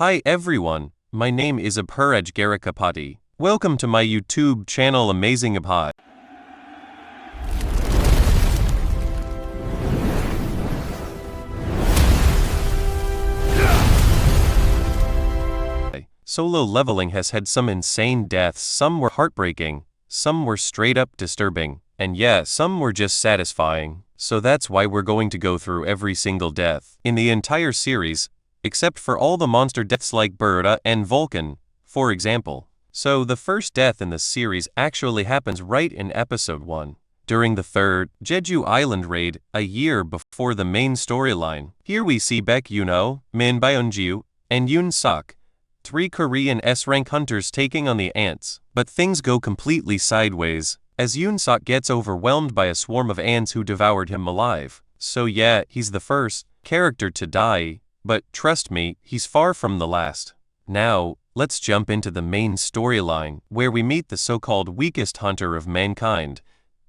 Hi everyone, my name is Apuraj Garikapati. Welcome to my YouTube channel Amazing Apad. Solo leveling has had some insane deaths. Some were heartbreaking, some were straight up disturbing, and yeah, some were just satisfying. So that's why we're going to go through every single death in the entire series, except for all the monster deaths like Burta and Vulcan, for example. So the first death in the series actually happens right in episode 1, during the third Jeju Island raid, a year before the main storyline. Here we see Baek Yuno, Min Byung-ju, and Yoon Suk, 3 Korean S-rank hunters taking on the ants. But things go completely sideways, as Yoon Suk gets overwhelmed by a swarm of ants who devoured him alive. So yeah, he's the first character to die, but trust me, he's far from the last. Now, let's jump into the main storyline, where we meet the so-called weakest hunter of mankind,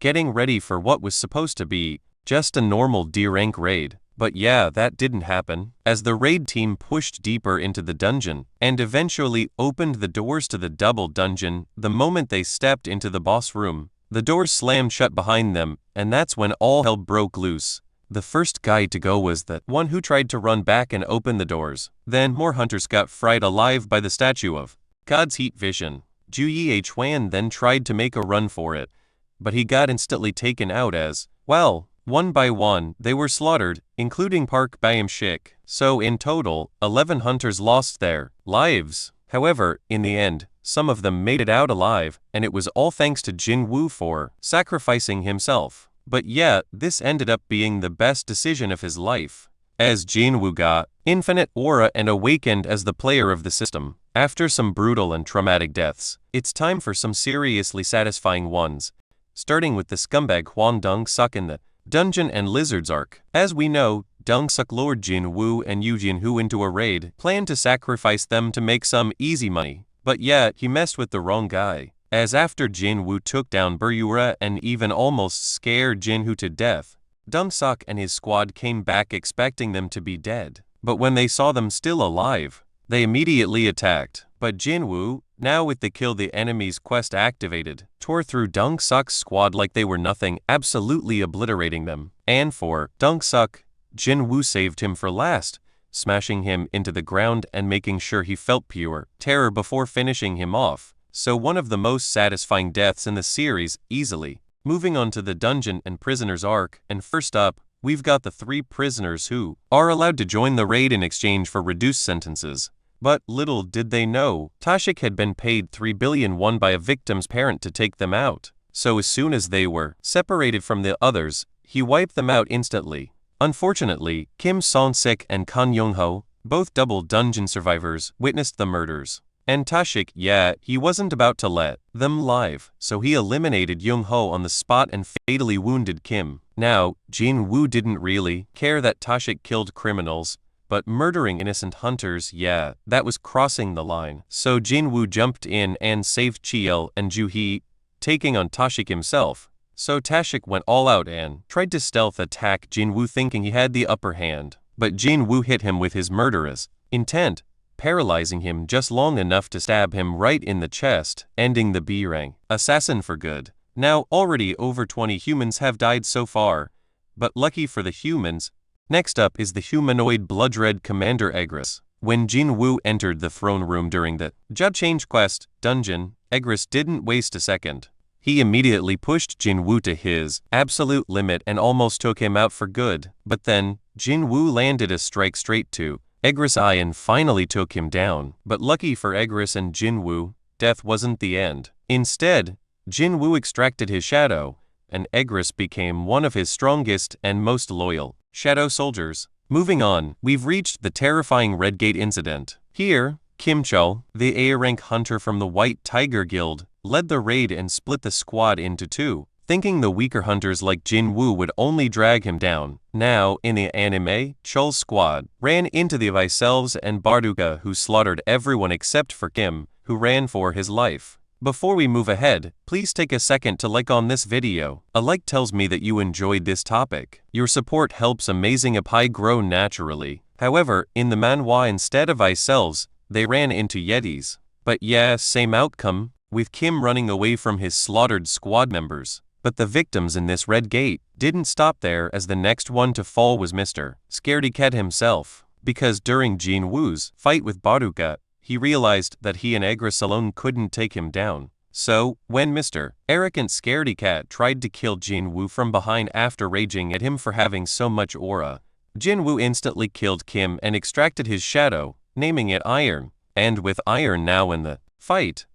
getting ready for what was supposed to be just a normal D-rank raid. But yeah, that didn't happen, as the raid team pushed deeper into the dungeon, and eventually opened the doors to the double dungeon. The moment they stepped into the boss room, the doors slammed shut behind them, and that's when all hell broke loose. The first guy to go was the one who tried to run back and open the doors. Then more hunters got fried alive by the statue of God's heat vision. Ju Ye Chuan then tried to make a run for it, but he got instantly taken out as, well, one by one, they were slaughtered, including Park Byung-shik. So in total, 11 hunters lost their lives. However, in the end, some of them made it out alive, and it was all thanks to Jin Woo for sacrificing himself. But yeah, this ended up being the best decision of his life, as Jin Woo got infinite aura and awakened as the player of the system. After some brutal and traumatic deaths, it's time for some seriously satisfying ones, starting with the scumbag Hwang Dong-suk in the Dungeon and Lizards arc. As we know, Dong-suk lured Jin Woo and Yoo Jin-hoo into a raid, planned to sacrifice them to make some easy money. But yet, he messed with the wrong guy, as after Jin Woo took down Burura and even almost scared Jin-hoo to death, Dong-suk and his squad came back expecting them to be dead. But when they saw them still alive, they immediately attacked. But Jin Woo, now with the kill the enemy's quest activated, tore through Dong-suk's squad like they were nothing, absolutely obliterating them. And for Dong-suk, Jin Woo saved him for last, smashing him into the ground and making sure he felt pure terror before finishing him off. So one of the most satisfying deaths in the series, easily. Moving on to the Dungeon and Prisoners arc, and first up, we've got the 3 prisoners who are allowed to join the raid in exchange for reduced sentences. But little did they know, Tashik had been paid 3 billion won by a victim's parent to take them out. So as soon as they were separated from the others, he wiped them out instantly. Unfortunately, Kim Song-sik and Kan Young-ho, both double dungeon survivors, witnessed the murders. And Tashik, yeah, he wasn't about to let them live, so he eliminated Young-ho on the spot and fatally wounded Kim. Now, Jin Woo didn't really care that Tashik killed criminals, but murdering innocent hunters, yeah, that was crossing the line. So Jin Woo jumped in and saved Chiel and Ju-hee, taking on Tashik himself. So Tashik went all out and tried to stealth attack Jin Woo thinking he had the upper hand. But Jin Woo hit him with his murderous intent, paralyzing him just long enough to stab him right in the chest, ending the B-rank assassin for good. Now, already over 20 humans have died so far, but lucky for the humans, next up is the humanoid blood-red Commander Egris. When Jin Woo entered the throne room during the job change quest dungeon, Egris didn't waste a second. He immediately pushed Jin Woo to his absolute limit and almost took him out for good. But then, Jin Woo landed a strike straight to Egris' eye and finally took him down. But lucky for Egris and Jin Woo, death wasn't the end. Instead, Jin Woo extracted his shadow, and Egris became one of his strongest and most loyal shadow soldiers. Moving on, we've reached the terrifying Redgate incident. Here, Kim Chul, the A-rank hunter from the White Tiger Guild, led the raid and split the squad into 2, thinking the weaker hunters like Jin Woo would only drag him down. Now, in the anime, Chul's squad ran into the Viselves and Barduka, who slaughtered everyone except for Kim, who ran for his life. Before we move ahead, please take a second to like on this video. A like tells me that you enjoyed this topic. Your support helps Amazing Appai grow naturally. However, in the manhwa instead of Viselves, they ran into Yetis. But yeah, same outcome, with Kim running away from his slaughtered squad members. But the victims in this red gate didn't stop there, as the next one to fall was Mr. Scaredy Cat himself, because during Jin Woo's fight with Baruka, he realized that he and Aegis alone couldn't take him down. So, when Mr. Arrogant Scaredy Cat tried to kill Jin Woo from behind after raging at him for having so much aura, Jin Woo instantly killed Kim and extracted his shadow, naming it Iron. And with Iron now in the fight,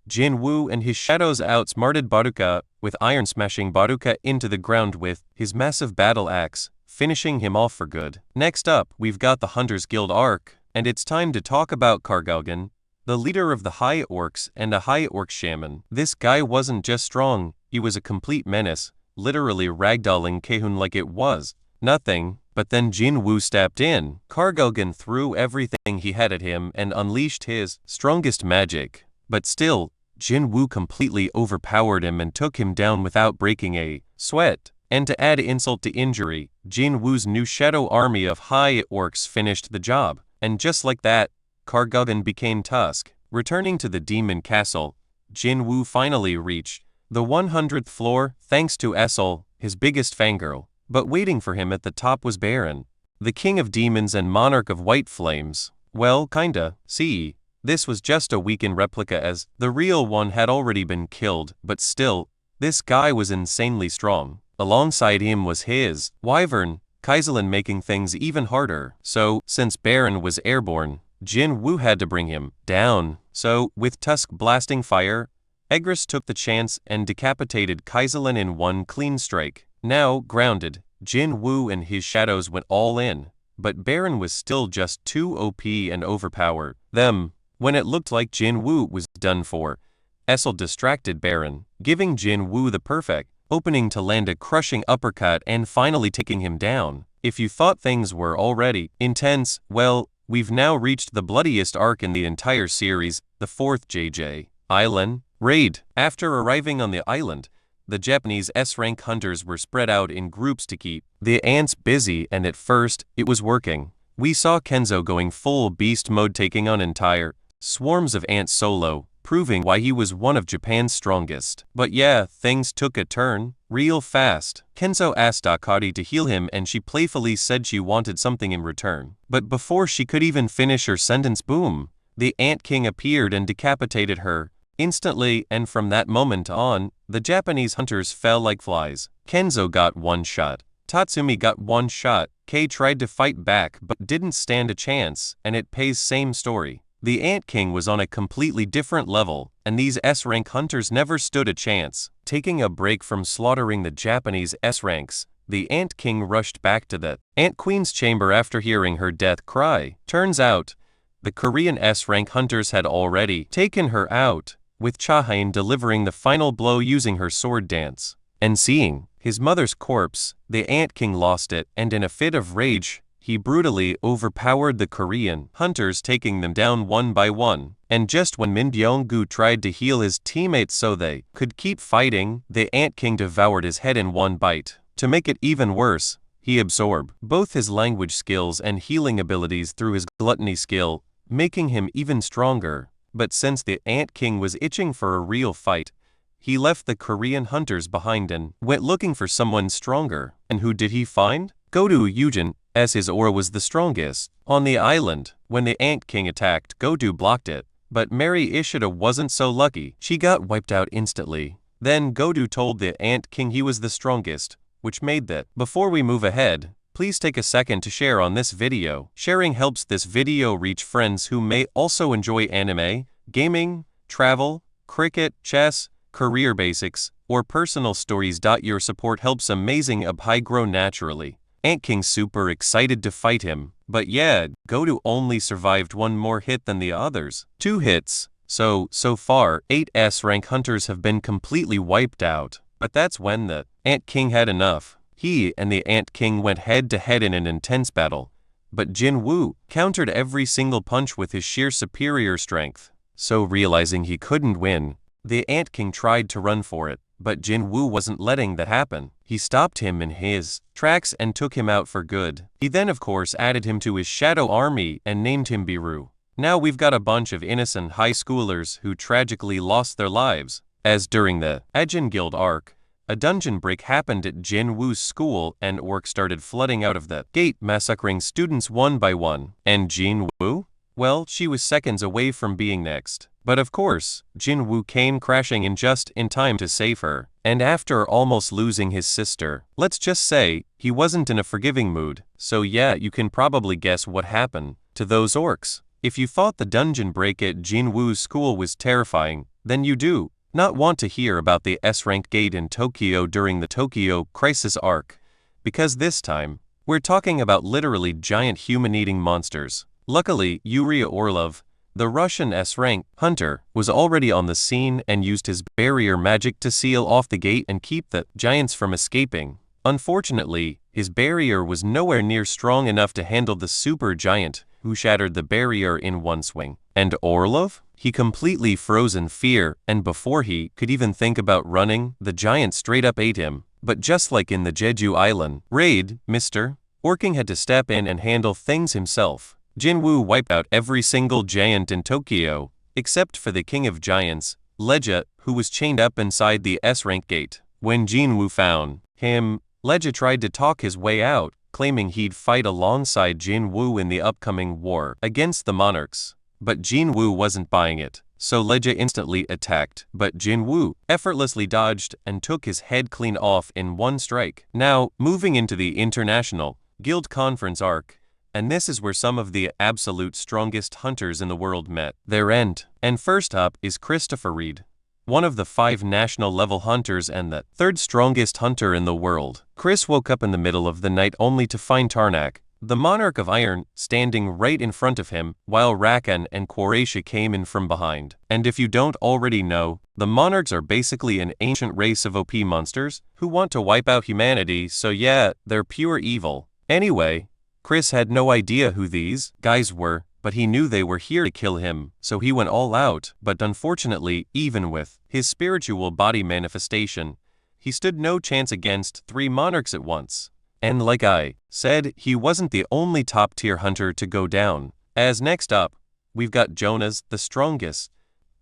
Jin Woo and his shadows outsmarted Baruka, with Iron smashing Baruka into the ground with his massive battle axe, finishing him off for good. Next up, we've got the Hunters Guild arc, and it's time to talk about Kargalgan, the leader of the High Orcs and a High Orc shaman. This guy wasn't just strong, he was a complete menace, literally ragdolling Kehun like it was nothing. But then Jin Woo stepped in. Kargalgan threw everything he had at him and unleashed his strongest magic. But still, Jin Woo completely overpowered him and took him down without breaking a sweat. And to add insult to injury, Jin Woo's new shadow army of High Orcs finished the job. And just like that, Kargalgan became Tusk. Returning to the Demon Castle, Jin Woo finally reached the 100th floor thanks to Essel, his biggest fangirl. But waiting for him at the top was Baron, the king of demons and monarch of white flames. Well, kinda. See, this was just a weakened replica, as the real one had already been killed, but still, this guy was insanely strong. Alongside him was his Wyvern, Kaizelin, making things even harder. So, since Baron was airborne, Jin Woo had to bring him down. So, with Tusk blasting fire, Aegis took the chance and decapitated Kaizelin in one clean strike. Now, grounded, Jin Woo and his shadows went all in, but Baron was still just too OP and overpowered them. When it looked like Jin Woo was done for, Essel distracted Baron, giving Jin Woo the perfect opening to land a crushing uppercut and finally taking him down. If you thought things were already intense, well, we've now reached the bloodiest arc in the entire series, the 4th JJ Island raid. After arriving on the island, the Japanese S-rank hunters were spread out in groups to keep the ants busy, and at first, it was working. We saw Kenzo going full beast mode, taking on entire swarms of ants solo, proving why he was one of Japan's strongest. But yeah, things took a turn real fast. Kenzo asked Akari to heal him and she playfully said she wanted something in return. But before she could even finish her sentence, boom, the Ant King appeared and decapitated her instantly, and from that moment on, the Japanese hunters fell like flies. Kenzo got one shot. Tatsumi got one shot. Kei tried to fight back but didn't stand a chance, and it pays same story. The Ant King was on a completely different level, and these S-rank hunters never stood a chance. Taking a break from slaughtering the Japanese S-ranks, the Ant King rushed back to the Ant Queen's chamber after hearing her death cry. Turns out, the Korean S-rank hunters had already taken her out, with Chahain delivering the final blow using her sword dance. And seeing his mother's corpse, the Ant King lost it, and in a fit of rage, he brutally overpowered the Korean hunters, taking them down one by one. And just when Min Byung-gu tried to heal his teammates so they could keep fighting, the Ant King devoured his head in one bite. To make it even worse, he absorbed both his language skills and healing abilities through his gluttony skill, making him even stronger. But since the Ant King was itching for a real fight, he left the Korean hunters behind and went looking for someone stronger. And who did he find? Godu Yujin, as his aura was the strongest. On the island, when the Ant King attacked, Godu blocked it. But Mary Ishida wasn't so lucky. She got wiped out instantly. Then Godu told the Ant King he was the strongest, which made that. Before we move ahead, please take a second to share on this video. Sharing helps this video reach friends who may also enjoy anime, gaming, travel, cricket, chess, career basics, or personal stories. Your support helps amazing Abhai grow naturally. Ant King super excited to fight him, but yeah, Godu only survived one more hit than the others. 2 hits. So far, 8 S-rank hunters have been completely wiped out. But that's when the Ant King had enough. He and the Ant King went head-to-head in an intense battle. But Jin Woo countered every single punch with his sheer superior strength. So realizing he couldn't win, the Ant King tried to run for it, but Jin Woo wasn't letting that happen. He stopped him in his tracks and took him out for good. He then of course added him to his shadow army and named him Biru. Now we've got a bunch of innocent high schoolers who tragically lost their lives, as during the Ajin Guild arc, a dungeon break happened at Jin Woo's school and orcs started flooding out of the gate, massacring students one by one. And Jin Woo? Well, she was seconds away from being next. But of course, Jin Woo came crashing in just in time to save her. And after almost losing his sister, let's just say, he wasn't in a forgiving mood. So yeah, you can probably guess what happened to those orcs. If you thought the dungeon break at Jin Woo's school was terrifying, then you do not want to hear about the S-rank gate in Tokyo during the Tokyo Crisis arc, because this time, we're talking about literally giant human-eating monsters. Luckily, Yuri Orlov, the Russian S-rank hunter, was already on the scene and used his barrier magic to seal off the gate and keep the giants from escaping. Unfortunately, his barrier was nowhere near strong enough to handle the super giant, who shattered the barrier in one swing. And Orlov? He completely froze in fear, and before he could even think about running, the giant straight up ate him. But just like in the Jeju Island raid, Mr. Orking had to step in and handle things himself. Jin Woo wiped out every single giant in Tokyo, except for the king of giants, Leja, who was chained up inside the S-rank gate. When Jin Woo found him, Leja tried to talk his way out, claiming he'd fight alongside Jin Woo in the upcoming war against the monarchs. But Jin Woo wasn't buying it, so Leja instantly attacked, but Jin Woo effortlessly dodged and took his head clean off in one strike. Now, moving into the International Guild Conference arc, and this is where some of the absolute strongest hunters in the world met their end. And first up is Christopher Reed, one of the 5 national-level hunters and the 3rd strongest hunter in the world. Chris woke up in the middle of the night only to find Tarnak, the Monarch of Iron, standing right in front of him, while Rakan and Quaracia came in from behind. And if you don't already know, the Monarchs are basically an ancient race of OP monsters who want to wipe out humanity, so yeah, they're pure evil. Anyway, Chris had no idea who these guys were, but he knew they were here to kill him, so he went all out. But unfortunately, even with his spiritual body manifestation, he stood no chance against 3 monarchs at once. And like I said, he wasn't the only top-tier hunter to go down, as next up, we've got Jonas, the strongest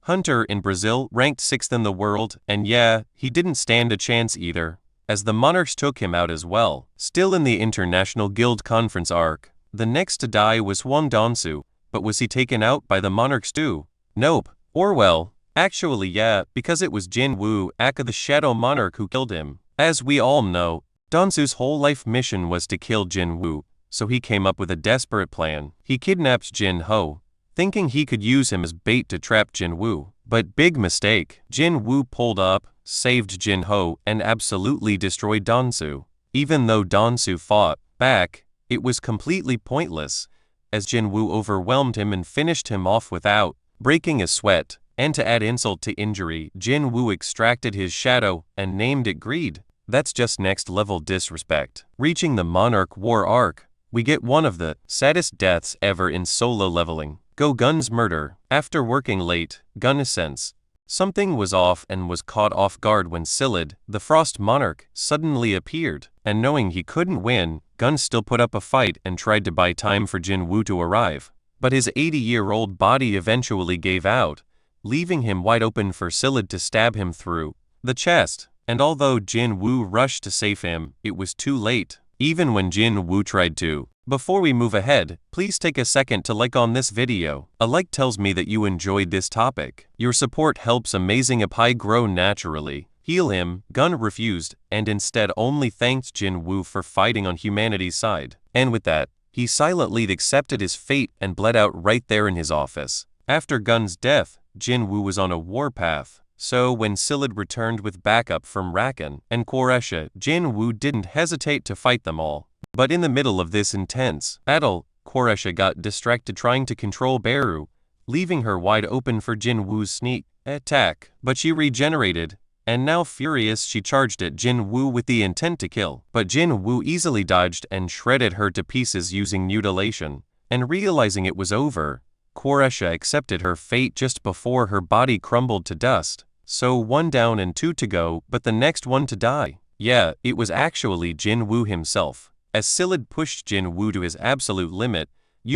hunter in Brazil, ranked 6th in the world, and yeah, he didn't stand a chance either, as the monarchs took him out as well. Still in the International Guild Conference arc, the next to die was Hwang Donsu, but was he taken out by the monarchs too? Nope. Or well, actually yeah, because it was Jin Woo, aka the Shadow Monarch, who killed him. As we all know, Donsu's whole life mission was to kill Jin Woo, so he came up with a desperate plan. He kidnapped Jin Ho, thinking he could use him as bait to trap Jin Woo. But big mistake. Jin Woo pulled up, saved Jin Ho, and absolutely destroyed Donsu. Even though Donsu fought back, it was completely pointless, as Jin Woo overwhelmed him and finished him off without breaking a sweat. And to add insult to injury, Jin Woo extracted his shadow and named it Greed. That's just next level disrespect. Reaching the Monarch War arc, we get one of the saddest deaths ever in solo leveling. Go Gun's murder. After working late, Gun sense something was off and was caught off guard when Silid, the Frost Monarch, suddenly appeared. And knowing he couldn't win, Gun still put up a fight and tried to buy time for Jin Woo to arrive. But his 80-year-old body eventually gave out, leaving him wide open for Silid to stab him through the chest. And although Jin Woo rushed to save him, it was too late, even when Jin Woo tried to. Before we move ahead, please take a second to like on this video. A like tells me that you enjoyed this topic. Your support helps Amazing Apai grow naturally. Heal him. Gun refused, and instead only thanked Jin Woo for fighting on humanity's side. And with that, he silently accepted his fate and bled out right there in his office. After Gun's death, Jin Woo was on a warpath. So when Silid returned with backup from Rakan and Quaracia, Jin Woo didn't hesitate to fight them all. But in the middle of this intense battle, Quaracia got distracted trying to control Beru, leaving her wide open for Jin Woo's sneak attack. But she regenerated, and now furious she charged at Jin Woo with the intent to kill. But Jin Woo easily dodged and shredded her to pieces using mutilation. And realizing it was over, Quaracia accepted her fate just before her body crumbled to dust. So 1 down and 2 to go, but the next one to die. Yeah, it was actually Jin Woo himself. As Silid pushed Jin Woo to his absolute limit,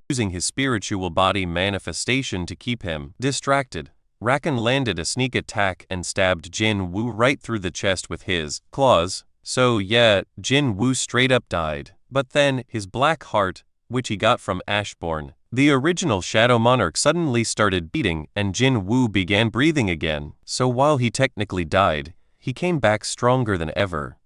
using his spiritual body manifestation to keep him distracted. Rakan landed a sneak attack and stabbed Jin Woo right through the chest with his claws. So yeah, Jin Woo straight up died. But then, his black heart, which he got from Ashbourne, the original Shadow Monarch, suddenly started beating and Jin Woo began breathing again. So while he technically died, he came back stronger than ever.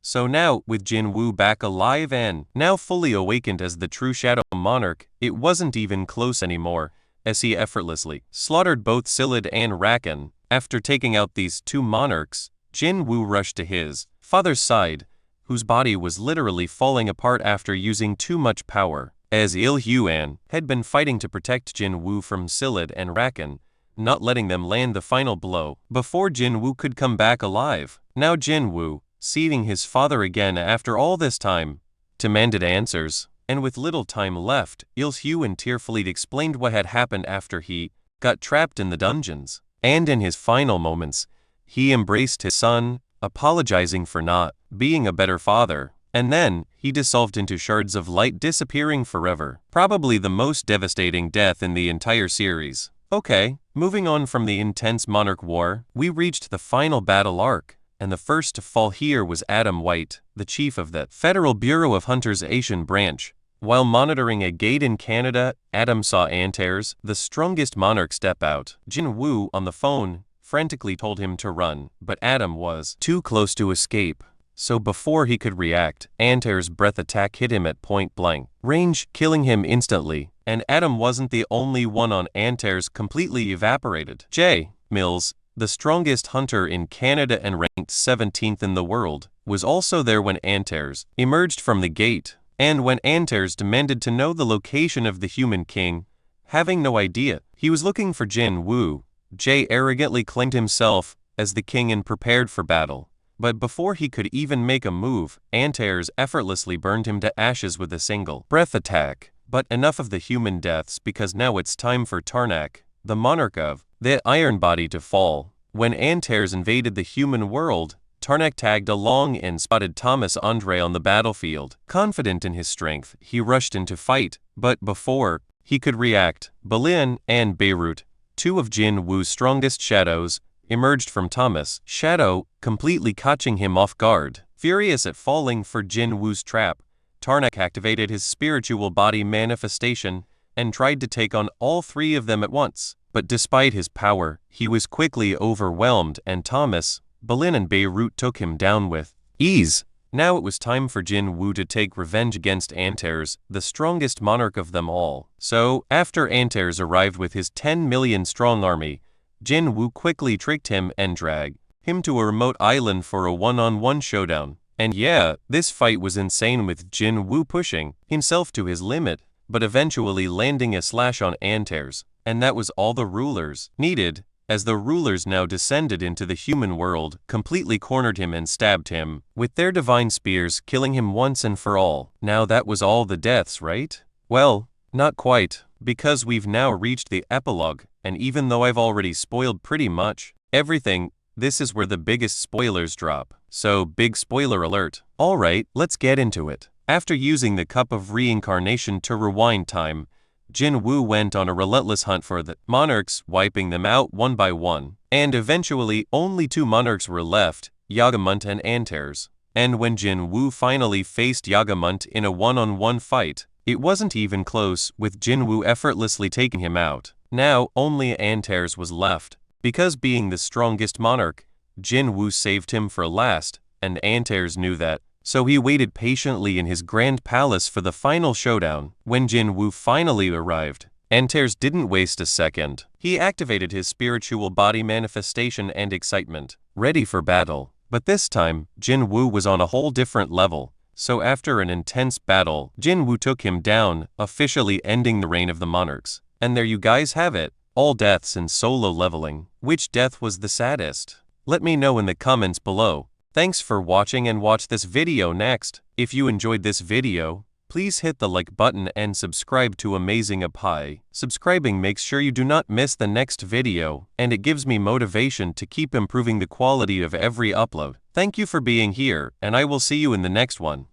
So now, with Jin Woo back alive and now fully awakened as the true Shadow Monarch, it wasn't even close anymore, as he effortlessly slaughtered both Scyllid and Rakan. After taking out these two monarchs, Jin Woo rushed to his father's side, whose body was literally falling apart after using too much power, as Il Huan had been fighting to protect Jin Woo from Scyllid and Rakan, not letting them land the final blow before Jin Woo could come back alive. Now Jin Woo, seeing his father again after all this time, demanded answers, and with little time left, Il Huan tearfully explained what had happened after he got trapped in the dungeons. And in his final moments, he embraced his son, apologizing for not being a better father, and then he dissolved into shards of light, disappearing forever. Probably the most devastating death in the entire series. Okay, moving on from the intense Monarch War, we reached the final battle arc, and the first to fall here was Adam White, the chief of the Federal Bureau of Hunters Asian branch. While monitoring a gate in Canada, Adam saw Antares, the strongest monarch, step out. Jin Woo, on the phone, frantically told him to run, but Adam was too close to escape. So before he could react, Antares' breath attack hit him at point-blank range, killing him instantly. And Adam wasn't the only one on Antares completely evaporated. Jay Mills, the strongest hunter in Canada and ranked 17th in the world, was also there when Antares emerged from the gate. And when Antares demanded to know the location of the human king, having no idea he was looking for Jin Woo, Jay arrogantly claimed himself as the king and prepared for battle. But before he could even make a move, Antares effortlessly burned him to ashes with a single breath attack. But enough of the human deaths, because now it's time for Tarnak, the monarch of the Iron Body, to fall. When Antares invaded the human world, Tarnak tagged along and spotted Thomas Andre on the battlefield. Confident in his strength, he rushed in to fight, but before he could react, Balin and Beirut, two of Jin Woo's strongest shadows, emerged from Thomas' shadow, completely catching him off guard. Furious at falling for Jin Woo's trap, Tarnak activated his spiritual body manifestation and tried to take on all three of them at once. But despite his power, he was quickly overwhelmed, and Thomas, Balin and Beirut took him down with ease. Now it was time for Jin Woo to take revenge against Antares, the strongest monarch of them all. So, after Antares arrived with his 10 million strong army, Jin Woo quickly tricked him and dragged him to a remote island for a one-on-one showdown. And yeah, this fight was insane, with Jin Woo pushing himself to his limit, but eventually landing a slash on Antares. And that was all the rulers needed, as the rulers now descended into the human world, completely cornered him and stabbed him with their divine spears, killing him once and for all. Now that was all the deaths, right? Well, not quite, because we've now reached the epilogue, and even though I've already spoiled pretty much everything, this is where the biggest spoilers drop. So, big spoiler alert. Alright, let's get into it. After using the Cup of Reincarnation to rewind time, Jin Woo went on a relentless hunt for the monarchs, wiping them out one by one. And eventually, only two monarchs were left, Yagamunt and Antares. And when Jin Woo finally faced Yagamunt in a one-on-one fight, it wasn't even close, with Jin Woo effortlessly taking him out. Now, only Antares was left. Because being the strongest monarch, Jin Woo saved him for last, and Antares knew that. So he waited patiently in his grand palace for the final showdown. When Jin Woo finally arrived, Antares didn't waste a second. He activated his spiritual body manifestation and excitement, ready for battle. But this time, Jin Woo was on a whole different level. So after an intense battle, Jin Woo took him down, officially ending the reign of the monarchs. And there you guys have it. All deaths in solo leveling. Which death was the saddest? Let me know in the comments below. Thanks for watching, and watch this video next. If you enjoyed this video, please hit the like button and subscribe to Amazing Pie. Subscribing makes sure you do not miss the next video, and it gives me motivation to keep improving the quality of every upload. Thank you for being here, and I will see you in the next one.